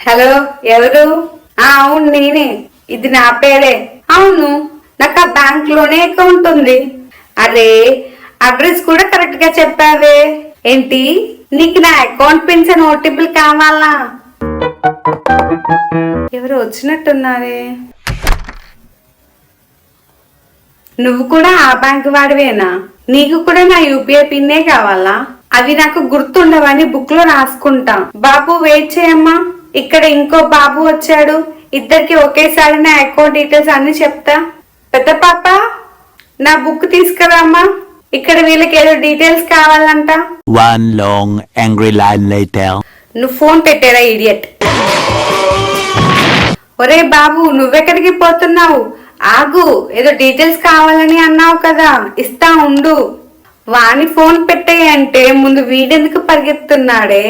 Hello, ఎవరు? అవును నేనే. ఇది నా పేరే. అవును, నాకు ఆ బ్యాంక్ లోనే అకౌంట్ ఉంది. అరే, అడ్రస్ కూడా కరెక్ట్ గా చెప్పావే. ఏంటి, నీకు నా అకౌంట్ పిన్స్ అండ్ ఓటీపీ కావాలా? ఎవరు వచ్చినట్టున్నారే. నువ్వు కూడా ఆ బ్యాంక్ వాడివేనా? నీకు కూడా నా యూపీఐ పిన్నే కావాలా? అవి నాకు గుర్తుండవని బుక్ లో రాసుకుంటా. బాబు వెయిట్ చేయమ్మా, ఇక్కడ ఇంకో బాబు వచ్చాడు. ఇద్దరికి ఒకేసారి నా అకౌంట్ డీటెయిల్స్ అన్ని చెప్తా. పెద్ద పాప, నా బుక్ తీసుకురామ్మా, ఇక్కడ వీళ్ళకి ఏదో డీటెయిల్స్ కావాలంట. One long angry line later. నువ్వు ఫోన్ పెట్టారా ఇడియట్? ఒరే బాబు, నువ్వెక్కడికి పోతున్నావు? ఆగు, ఏదో డీటెయిల్స్ కావాలని అన్నావు కదా, ఇస్తా ఉండు. వాని ఫోన్ పెట్టేయంటే ముందు వీడెందుకు పరిగెత్తున్నాడే?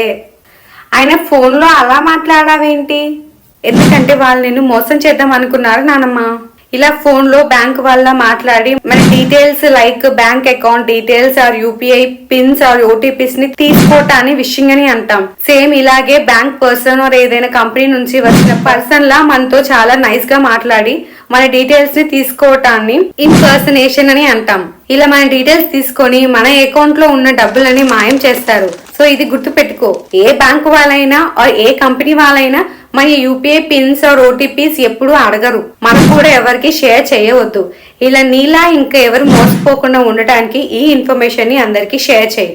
ఆయన ఫోన్ లో అలా మాట్లాడావేంటి? ఎందుకంటే వాళ్ళు నిన్ను మోసం చేద్దాం అనుకున్నారు నానమ్మ. ఇలా ఫోన్ లో బ్యాంక్ వాళ్ళ మాట్లాడి మన details like bank account details or UPI pins or OTPs ని తీసుకోవటాన్ని విషింగ్ అని అంటాం. సేమ్ ఇలాగే బ్యాంక్ పర్సన్ ఆర్ ఏదైనా కంపెనీ నుంచి వచ్చిన పర్సన్ లా మనతో చాలా నైస్ గా మాట్లాడి మన డీటెయిల్స్ ని తీసుకోవటాన్ని ఇంపర్సనేషన్ అని అంటాం. ఇలా మన డీటెయిల్స్ తీసుకొని మన అకౌంట్ లో ఉన్న డబ్బులని మాయం చేస్తారు. సో ఇది గుర్తు పెట్టుకో. ఏ బ్యాంకు వాళ్ళైనా ఆర్ ఏ కంపెనీ వాళ్ళైనా మన యూపీఐ పిన్స్ ఆర్ ఓటీపీస్ ఎప్పుడు అడగరు. మనం కూడా ఎవరికి షేర్ చేయవద్దు. ఇలా నీలా ఇంకా ఎవరు మోసపోకుండా ఉండటానికి ఈ ఇన్ఫర్మేషన్ ని అందరికి షేర్ చేయి.